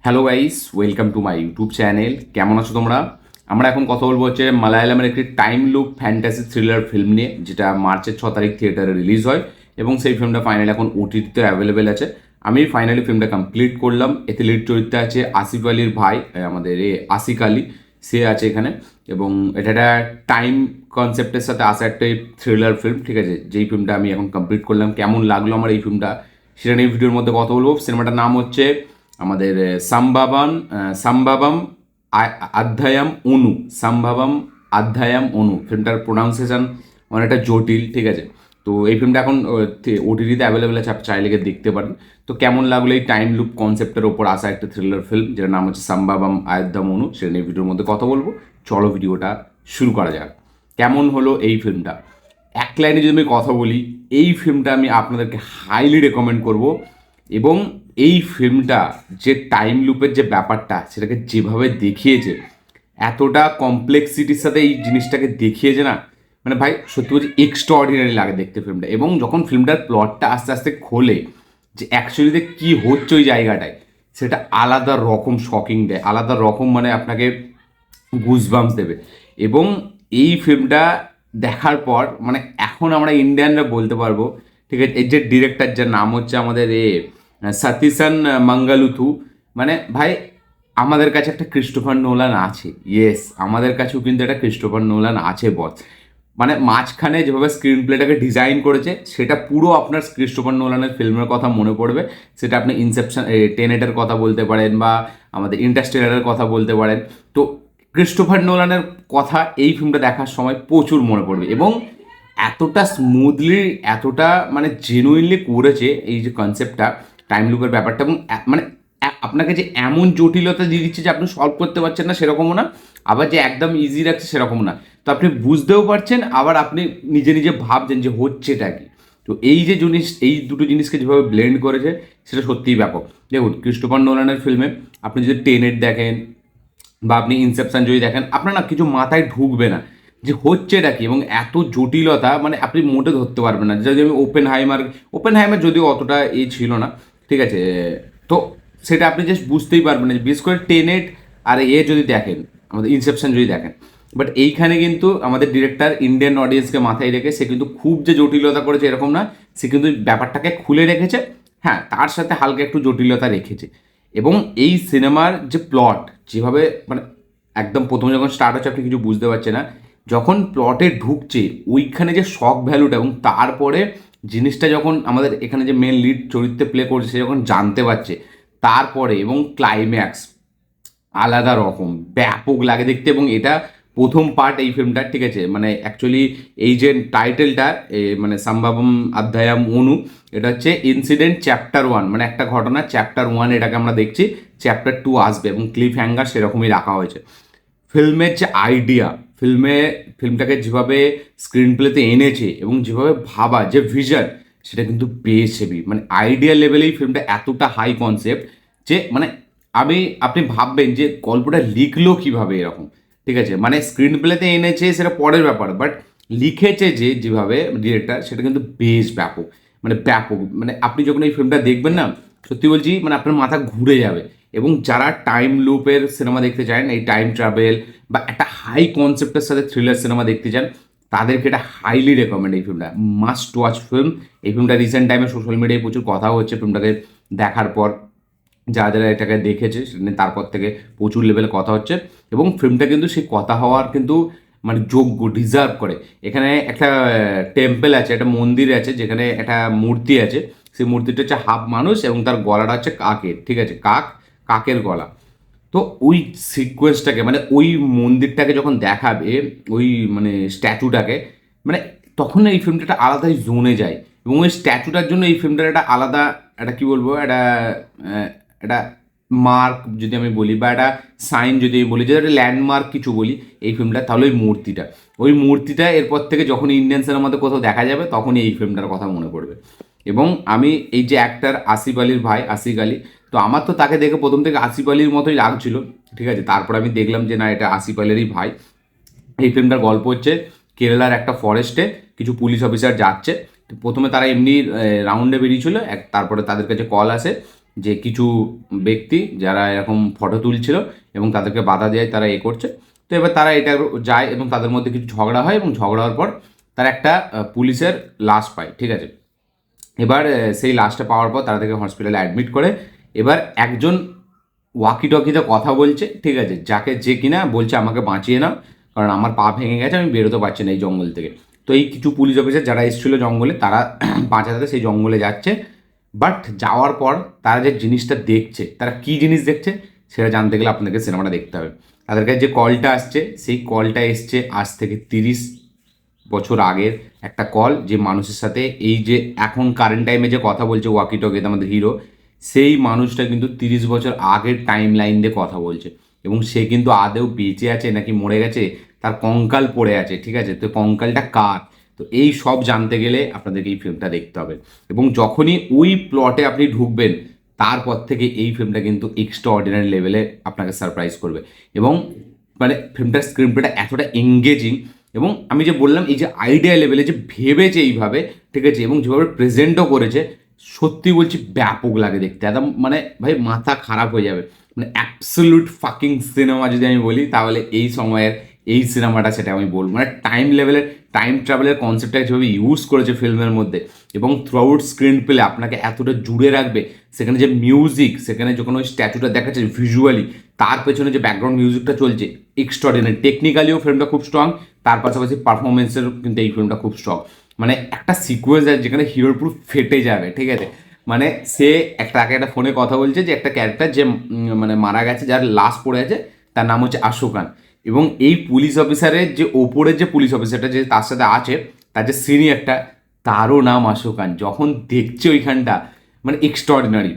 Hello guys, welcome to my YouTube channel. কেমন আছো তোমরা? আমরা এখন কথা বলবো হচ্ছে মালায়ালামের একটি time loop fantasy thriller film নিয়ে, যেটা মার্চের 6 তারিখ থিয়েটারে রিলিজ হয় এবং সেই ফিল্মটা ফাইনালি এখন ওটিটিতে অ্যাভেলেবেল আছে। আমি ফাইনালি ফিল্মটা কমপ্লিট করলাম। এতে লিড চরিত্রে আছে আসিফ আলীর ভাই, আমাদের আসিক আলী, সে আছে এখানে। এবং এটা একটা টাইম কনসেপ্টের সাথে আসা একটা থ্রিলার ফিল্ম, ঠিক আছে? যেই ফিল্মটা আমি এখন কমপ্লিট করলাম, কেমন লাগলো আমার এই ফিল্মটা সেটা নিয়ে ভিডিওর মধ্যে কথা বলবো। সিনেমাটার নাম হচ্ছে আমাদের সাম্বাবাম অধ্যায়াম অনু। সাম্বাবাম অধ্যায়াম অনু। ফিল্মটার প্রোনাউন্সিয়েশন অনেকটা জটিল, ঠিক আছে? তো এই ফিল্মটা এখন ওটিটিতে অ্যাভেলেবেল আছে, আপনি চাইলে গিয়ে দেখতে পারেন। তো কেমন লাগলো এই টাইম লুপ কনসেপ্টের ওপর আসা একটা থ্রিলার ফিল্ম, যেটার নাম হচ্ছে সাম্বাবাম অধ্যায়াম অনু, সেটা নিয়ে ভিডিওর মধ্যে কথা বলবো। চলো ভিডিওটা শুরু করা যাক। কেমন হলো এই ফিল্মটা? এক লাইনে যদি আমি কথা বলি, এই ফিল্মটা আমি আপনাদেরকে হাইলি রেকমেন্ড করব। এবং এই ফিল্মটা যে টাইম লুপের যে ব্যাপারটা, সেটাকে যেভাবে দেখিয়েছে, এতটা কমপ্লেক্সিটির সাথে এই জিনিসটাকে দেখিয়েছে না, মানে ভাই সত্যি বলছি এক্সট্রা অর্ডিনারি লাগে দেখতে ফিল্মটা। এবং যখন ফিল্মটার প্লটটা আস্তে আস্তে খোলে যে অ্যাকচুয়ালিতে কী হচ্ছে ওই জায়গাটায়, সেটা আলাদা রকম শকিং দেয়, আলাদা রকম মানে আপনাকে গুজবাম্পস দেবে। এবং এই ফিল্মটা দেখার পর মানে এখন আমরা ইন্ডিয়ানরা বলতে পারবো, ঠিক আছে, এর যে ডিরেক্টর, যার নাম হচ্ছে আমাদের সতীশন মঙ্গলুথু, মানে ভাই আমাদের কাছে একটা ক্রিস্টোফার নোলান আছে। ইয়েস, আমাদের কাছেও কিন্তু একটা ক্রিস্টোফার নোলান আছে বস। মানে মাঝখানে যেভাবে স্ক্রিন প্লেটাকে ডিজাইন করেছে, সেটা পুরো আপনার ক্রিস্টোফার নোলানের ফিল্মের কথা মনে পড়বে। সেটা আপনি ইনসেপশন, টেনেটের কথা বলতে পারেন, বা আমাদের ইন্টারস্টেলারের কথা বলতে পারেন। তো ক্রিস্টোফার নোলানের কথা এই ফিল্মটা দেখার সময় প্রচুর মনে পড়বে। এবং এতটা স্মুথলি, এতটা মানে জেনুইনলি করেছে এই যে কনসেপ্টটা, টাইম লুপের ব্যাপারটা। এবং মানে আপনাকে যে এমন জটিলতা দিয়ে দিচ্ছে যে আপনি সলভ করতে পারছেন না সেরকমও না, আবার যে একদম ইজি রাখছে সেরকম না। তো আপনি বুঝতেও পারছেন, আবার আপনি নিজে নিজে ভাবছেন যে হচ্ছেটা কি। তো এই যে জিনিস, এই দুটো জিনিসকে যেভাবে ব্লেন্ড করেছে, সেটা সত্যিই ব্যাপক। দেখুন, ক্রিস্টোফার নোলানের ফিল্মে আপনি যদি টেনেট দেখেন বা আপনি ইনসেপশন যদি দেখেন, আপনার না কিছু মাথায় ঢুকবে না যে হচ্ছে এটা কি। এবং এত জটিলতা মানে আপনি মোটে ধরতে পারবেন না। যদি আমি ওপেন হাইমার যদিও অতটা ছিল না, ঠিক আছে? তো সেটা আপনি জাস্ট বুঝতেই পারবেন না। বিশেষ করে টেনেট আর যদি দেখেন, আমাদের ইনসেপশন যদি দেখেন। বাট এইখানে কিন্তু আমাদের ডিরেক্টর ইন্ডিয়ান অডিয়েন্সকে মাথায় রেখে সে কিন্তু খুব যে জটিলতা করেছে এরকম না, সে কিন্তু ব্যাপারটাকে খুলে রেখেছে। হ্যাঁ, তার সাথে হালকা একটু জটিলতা রেখেছে। এবং এই সিনেমার যে প্লট, যেভাবে মানে একদম প্রথমে যখন স্টার্ট হচ্ছে আপনি কিছু বুঝতে পারছেন না, যখন প্লটে ঢুকছে ওইখানে যে শক ভ্যালুটা, এবং তারপরে জিনিসটা যখন আমাদের এখানে যে মেন লিড চরিত্রে প্লে করছে সে যখন জানতে পারছে, তারপরে এবং ক্লাইম্যাক্স আলাদা রকম ব্যাপক লাগে দেখতে। এবং এটা প্রথম পার্ট এই ফিল্মটার, ঠিক আছে? মানে অ্যাকচুয়ালি এই যে টাইটেলটা, মানে সম্ভবম অধ্যায়াম অনু, এটা হচ্ছে ইনসিডেন্ট চ্যাপ্টার 1, মানে একটা ঘটনা চ্যাপ্টার 1 এটাকে আমরা দেখছি। চ্যাপ্টার 2 আসবে এবং ক্লিফ হ্যাঙ্গার সেরকমই রাখা হয়েছে। ফিল্মের যে আইডিয়া, ফিল্মটাকে যেভাবে স্ক্রিন প্লেতে এনেছে এবং যেভাবে ভাবা যে ভিশন, সেটা কিন্তু বেশ হেভি। মানে আইডিয়া লেভেলেই ফিল্মটা এতটা হাই কনসেপ্ট যে মানে আপনি ভাববেন যে গল্পটা লিখলো কীভাবে এরকম, ঠিক আছে? মানে স্ক্রিন প্লেতে এনেছে সেটা পরের ব্যাপার, বাট লিখেছে যেভাবে ডিরেক্টর, সেটা কিন্তু বেশ ব্যাপক। মানে ব্যাপক, মানে আপনি যখন এই ফিল্মটা দেখবেন না, সত্যি বলছি মানে আপনার মাথা ঘুরে যাবে। এবং যারা টাইম লুপের সিনেমা দেখতে চান, এই টাইম ট্রাভেল বা একটা হাই কনসেপ্টের সাথে থ্রিলার সিনেমা দেখতে চান, তাদেরকে এটা হাইলি রেকমেন্ড। এই ফিল্মটা মাস্ট ওয়াচ ফিল্ম। এই ফিল্মটা রিসেন্ট টাইমে সোশ্যাল মিডিয়ায় প্রচুর কথা হচ্ছে ফিল্মটাকে দেখার পর। যারা যারা এটাকে দেখেছে সেটা নিয়ে তারপর থেকে প্রচুর লেভেলে কথা হচ্ছে। এবং ফিল্মটা কিন্তু সেই কথা হওয়ার কিন্তু মানে যোগ্য, ডিজার্ভ করে। এখানে একটা টেম্পল আছে, একটা মন্দির আছে, যেখানে একটা মূর্তি আছে। সেই মূর্তিটা হচ্ছে হাফ মানুষ এবং তার গলাটা হচ্ছে কাকের, ঠিক আছে? কাকের গলা। তো ওই সিকোয়েন্সটাকে মানে ওই মন্দিরটাকে যখন দেখাবে, ওই মানে স্ট্যাচুটাকে, মানে তখন এই ফিল্মটা একটা আলাদাই জোনে যায়। এবং ওই স্ট্যাচুটার জন্য এই ফিল্মটার একটা আলাদা, একটা কী বলবো, একটা মার্ক যদি আমি বলি, বা একটা সাইন যদি আমি বলি, যে একটা ল্যান্ডমার্ক কিছু বলি এই ফিল্মটা, তাহলে ওই মূর্তিটা এরপর থেকে যখন ইন্ডিয়ান সিনেমাতে কোথাও দেখা যাবে, তখনই এই ফিল্মটার কথা মনে পড়বে। এবং আমি এই যে অ্যাক্টার আসিফ আলীর ভাই, আসিক আলী, তো আমার তো তাকে দেখে প্রথম থেকে আসিফ আলীর মতোই লাগছিল, ঠিক আছে? তারপর আমি দেখলাম যে না, এটা আসিফ আলীরই ভাই। এই ফিল্মটার গল্প হচ্ছে কেরালার একটা ফরেস্টে কিছু পুলিশ অফিসার যাচ্ছে। তো প্রথমে তারা এমনি রাউন্ডে বেরিয়েছিল, তারপরে তাদের কাছে কল আসে যে কিছু ব্যক্তি যারা এরকম ফটো তুলছিল এবং তাদেরকে বাধা দেয়, তারা করছে। তো এবার তারা এটা যায় এবং তাদের মধ্যে কিছু ঝগড়া হয় এবং ঝগড়া হওয়ার পর তারা একটা পুলিশের লাশ পায়, ঠিক আছে। এবার সেই লাশটা পাওয়ার পর তারা তাকে হসপিটালে অ্যাডমিট করে। এবার একজন ওয়াকি টকিতে কথা বলছে, ঠিক আছে, যে কিনা বলছে আমাকে বাঁচিয়ে নাও, কারণ আমার পা ভেঙে গেছে, আমি বেরোতে পারছি না এই জঙ্গল থেকে। তো এই কিছু পুলিশ অফিসার যারা এসেছিলো জঙ্গলে, তারা বাঁচাতে সেই জঙ্গলে যাচ্ছে। বাট যাওয়ার পর তারা যে জিনিসটা দেখছে, তারা কী জিনিস দেখছে সেটা জানতে গেলে আপনাদেরকে সিনেমাটা দেখতে হবে। তাদের কাছে যে কলটা আসছে, সেই কলটা এসছে আজ থেকে 30 বছর আগের একটা কল, যে মানুষের সাথে এই যে এখন কারেন্ট টাইমে যে কথা বলছে ওয়াকি টকিতে আমাদের হিরো, সেই মানুষটা কিন্তু 30 বছর আগের টাইম লাইন দিয়ে কথা বলছে। এবং সে কিন্তু আদেও বেঁচে আছে নাকি মরে গেছে, তার কঙ্কাল পড়ে আছে, ঠিক আছে। তো কঙ্কালটা কার, তো এই সব জানতে গেলে আপনাদেরকে এই ফিল্মটা দেখতে হবে। এবং যখনই ওই প্লটে আপনি ঢুকবেন, তারপর থেকে এই ফিল্মটা কিন্তু এক্সট্রা অর্ডিনারি লেভেলে আপনাকে সারপ্রাইজ করবে। এবং মানে ফিল্মটার স্ক্রিন প্লেটা এতটা এঙ্গেজিং, এবং আমি যে বললাম এই যে আইডিয়া লেভেলে যে ভেবেছে এইভাবে, ঠিক আছে, এবং যেভাবে প্রেজেন্টও করেছে, সত্যি বলছি ব্যাপক লাগে দেখতে, একদম মানে ভাই মাথা খারাপ হয়ে যাবে। মানে অ্যাবসলিউট ফাকিং সিনেমা যদি আমি বলি, তাহলে এই সময়ের এই সিনেমাটা, সেটা আমি বলবো। মানে টাইম ট্রাভেলের কনসেপ্টটা যেভাবে ইউজ করেছে ফিল্মের মধ্যে, এবং থ্রু আউট স্ক্রিন প্লে আপনাকে এতটা জুড়ে রাখবে। সেখানে যে মিউজিক, সেখানে যখন ওই স্ট্যাচুটা দেখাচ্ছে ভিজুয়ালি, তার পেছনে যে ব্যাকগ্রাউন্ড মিউজিকটা চলছে, এক্সট্রাঅর্ডিনারি। টেকনিক্যালিও ফিল্মটা খুব স্ট্রং, তার পাশাপাশি পারফরমেন্সের কিন্তু এই ফিল্মটা খুব স্ট্রং। মানে একটা সিকোয়েন্স আছে যেখানে হিরোর পুরো ফেটে যাবে, ঠিক আছে। মানে সে তাকে একটা ফোনে কথা বলছে যে একটা ক্যারেক্টার যে মানে মারা গেছে, যার লাশ পড়ে আছে, তার নাম হচ্ছে আশোকান। এবং এই পুলিশ অফিসারের যে ওপরের যে পুলিশ অফিসারটা যে তার সাথে আছে, তার যে সিনিয়রটা, তারও নাম আশোকান। যখন দেখছে ওইখানটা, মানে এক্সট্রাঅর্ডিনারি।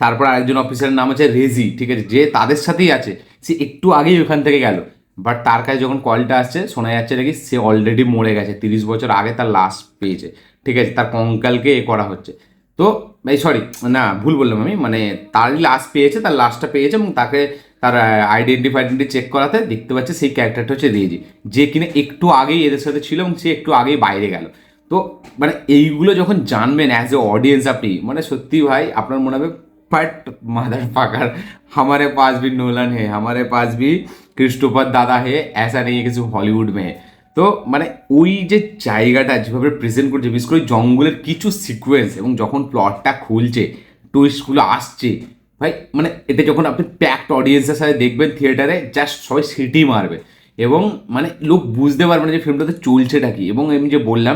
তারপর আরেকজন অফিসারের নাম হচ্ছে রেজি, ঠিক আছে, যে তাদের সাথেই আছে, সে একটু আগেই ওখান থেকে গেল। বাট তার কাছে যখন কলটা আসছে, শোনা যাচ্ছে নাকি সে অলরেডি মরে গেছে, 30 বছর আগে তার লাশ পেয়েছে, ঠিক আছে, তার কঙ্কালকে করা হচ্ছে। তো এই সরি, না ভুল বললাম আমি, মানে তারই লাশ পেয়েছে, তার লাশটা পেয়েছে, এবং তাকে তার আইডেন্টি চেক করাতে দেখতে পাচ্ছে সেই ক্যারেক্টারটা হচ্ছে রেজি, যে কিনা একটু আগেই এদের সাথে ছিল এবং সে একটু আগেই বাইরে গেল। তো মানে এইগুলো যখন জানবেন অ্যাজ এ অডিয়েন্স আপনি, মানে সত্যি ভাই আপনার মনে হবে बट मदर फाकर हमारे पास भी नोलन है, हमारे पास भी ক্রিস্টোফার দাদা হে, ऐसा नहीं है কিছু হলিউড মে। তো মানে ওই যে জায়গাটা যেভাবে প্রেজেন্ট করছে, বিশেষ করে জঙ্গলের কিছু সিকোয়েন্স, এবং যখন প্লটটা খুলছে, টুইস্টগুলো আসছে, ভাই মানে এটা যখন আপনি প্যাকড অডিয়েন্সের সাথে দেখবেন থিয়েটারে, জাস্ট সবাই সিটি মারবে। এবং মানে লোক বুঝতে পারবে না যে ফিল্মটাতে চলছেটা কি। এবং আমি যে বললাম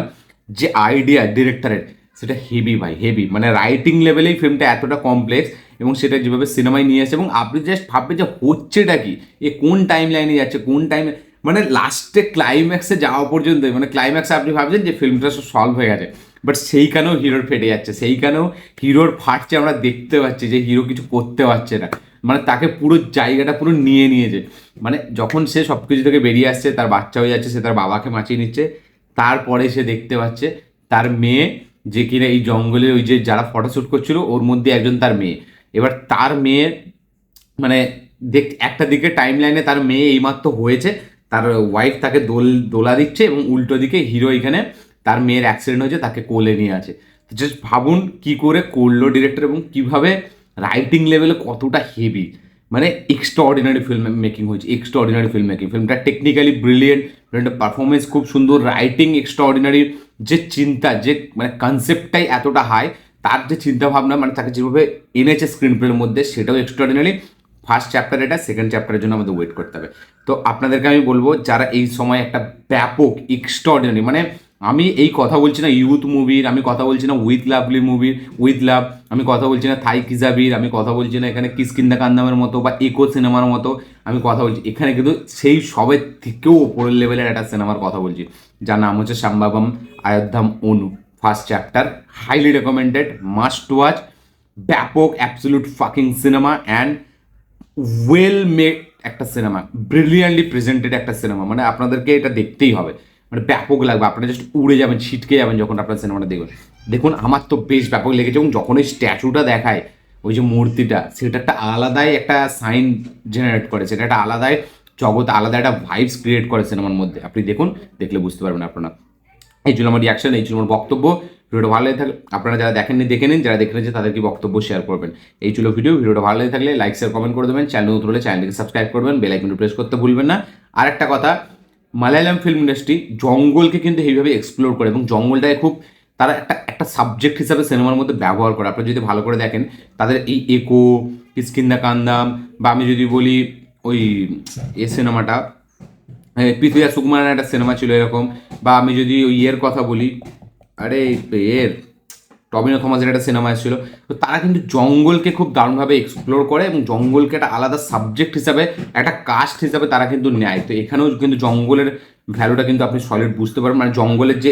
যে আইডিয়া ডিরেক্টরের, সেটা হেভি ভাই, হেভি। মানে রাইটিং লেভেলেই ফিল্মটা এতটা কমপ্লেক্স, এবং সেটা যেভাবে সিনেমায় নিয়ে আসে, এবং আপনি জাস্ট ভাববেন যে হচ্ছেটা কি, এ কোন টাইম লাইনে যাচ্ছে, কোন টাইমে, মানে লাস্টে ক্লাইম্যাক্সে যাওয়া পর্যন্ত, মানে ক্লাইম্যাক্সে আপনি ভাবছেন যে ফিল্মটা সব সলভ হয়ে গেছে, বাট সেইখানেও হিরোর ফেটে যাচ্ছে, সেইখানেও হিরোর ফাটছে, আমরা দেখতে পাচ্ছি যে হিরো কিছু করতে পারছে না। মানে তাকে পুরো জায়গাটা পুরো নিয়ে নিয়েছে। মানে যখন সে সব কিছু থেকে বেরিয়ে আসছে, তার বাচ্চা হয়ে যাচ্ছে, সে তার বাবাকে বাঁচিয়ে নিচ্ছে, তারপরে সে দেখতে পাচ্ছে তার মেয়ে, যে কিনা এই জঙ্গলে ওই যে যারা ফটোশ্যুট করছিল ওর মধ্যে একজন তার মেয়ে। এবার তার মেয়ে মানে একটা দিকে টাইম লাইনে তার মেয়ে এইমাত্র হয়েছে, তার ওয়াইফ তাকে দোলা দিচ্ছে, এবং উল্টো দিকে হিরো এখানে তার মেয়ের অ্যাক্সিডেন্ট হয়েছে, তাকে কোলে নিয়ে আছে। জাস্ট ভাবুন কি করে করলো ডিরেক্টর, এবং কিভাবে রাইটিং লেভেলে কতটা হেভি। মানে এক্সট্রা অর্ডিনারি ফিল্ম মেকিং হয়েছে, এক্সট্রা অর্ডিনারি ফিল্ম মেকিং। ফিল্মটা টেকনিক্যালি ব্রিলিয়েন্ট, ফিল্মটা পারফরমেন্স খুব সুন্দর, রাইটিং এক্সট্রা অর্ডিনারি, যে চিন্তা, যে মানে কনসেপ্টটাই এতটা হাই, তার যে চিন্তা ভাবনা, মানে তাকে যেভাবে এনেছে স্ক্রিন প্লের মধ্যে, সেটাও এক্সট্রাঅর্ডিনারি। ফার্স্ট চ্যাপ্টার এটা, সেকেন্ড চ্যাপ্টারের জন্য আমাদের ওয়েট করতে হবে। তো আপনাদেরকে আমি বলবো, যারা এই সময় একটা ব্যাপক এক্সট্রাঅর্ডিনারি, মানে আমি এই কথা বলছি না ইউথ মুভির, আমি কথা বলছি না উইথ লাভলি মুভির, উইথ লাভ, আমি কথা বলছি না থাই কিজাবির, আমি কথা বলছি না এখানে কিসকিন্দা কান্দামের মতো বা ইকো সিনেমার মতো, আমি কথা বলছি এখানে কিন্তু সেই সবের থেকেও ওপরের লেভেলের একটা সিনেমার কথা বলছি, যার নাম হচ্ছে সাম্বাবম আয়োধ্যাম অনু। First chapter highly recommended, must watch, ব্যাপক absolute fucking cinema, and well made একটা সিনেমা, ব্রিলিয়ান্টলি প্রেজেন্টেড একটা সিনেমা। মানে আপনাদেরকে এটা দেখতেই হবে, মানে ব্যাপক লাগবে, আপনারা জাস্ট উড়ে যাবেন, ছিটকে যাবেন যখন আপনার সিনেমাটা দেখবেন। দেখুন আমার তো বেশ ব্যাপক লেগেছে, এবং যখন ওই স্ট্যাচুটা দেখায়, ওই যে মূর্তিটা, সেটা একটা আলাদাই একটা সাইন জেনারেট করে, সেটা একটা আলাদাই জগৎ, আলাদা একটা ভাইবস ক্রিয়েট করে সিনেমার মধ্যে। আপনি দেখুন, দেখলে বুঝতে পারবেন আপনারা। এই জন্য আমার রিয়াকশন, এই জন্য আমার বক্তব্য। ভিডিওটা ভালো লেগে থাকলে আপনারা যারা দেখেননি দেখে নিন, যারা দেখে নিয়েছে তাদেরকে বক্তব্য শেয়ার করবেন। এই ছিল ভিডিওটা ভালো লেগে থাকলে লাইক শেয়ার কমেন্ট করে দেবেন, চ্যানেল নতুন হলে চ্যানেলটিকে সাবস্ক্রাইব করবেন, বেল আইকনটি প্রেস করতে ভুলবেন না। আর একটা কথা, মালায়ালাম ফিল্ম ইন্ডাস্ট্রি জঙ্গলকে কিন্তু এইভাবে এক্সপ্লোর করে এবং জঙ্গলটাকে খুব তারা একটা একটা সাবজেক্ট হিসাবে সিনেমার মধ্যে ব্যবহার করে। আপনি যদি ভালো করে দেখেন তাদের এই একো, কিষ্কিন্দা কান্দাম, বা আমি যদি বলি ওই সিনেমাটা পৃথ্বীরাজ সুকুমারের একটা সিনেমা ছিল এরকম, বা আমি যদি ওই ইয়ের কথা বলি, আরে এর টবিনো থমাসের একটা সিনেমা এসেছিল। তো তারা কিন্তু জঙ্গলকে খুব দারুণভাবে এক্সপ্লোর করে এবং জঙ্গলকে একটা আলাদা সাবজেক্ট হিসাবে, একটা কাস্ট হিসাবে তারা কিন্তু নেয়। তো এখানেও কিন্তু জঙ্গলের ভ্যালুটা কিন্তু আপনি সলিড বুঝতে পারবেন, মানে জঙ্গলের যে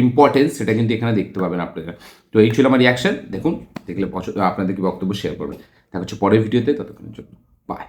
ইম্পর্টেন্স সেটা কিন্তু এখানে দেখতে পাবেন আপনারা। তো এই ছিল আমার রিয়াকশন, দেখুন, দেখলে আপনাদেরকে বক্তব্য শেয়ার করবেন। দেখা হচ্ছে পরের ভিডিওতে, ততক্ষণের জন্য বাই।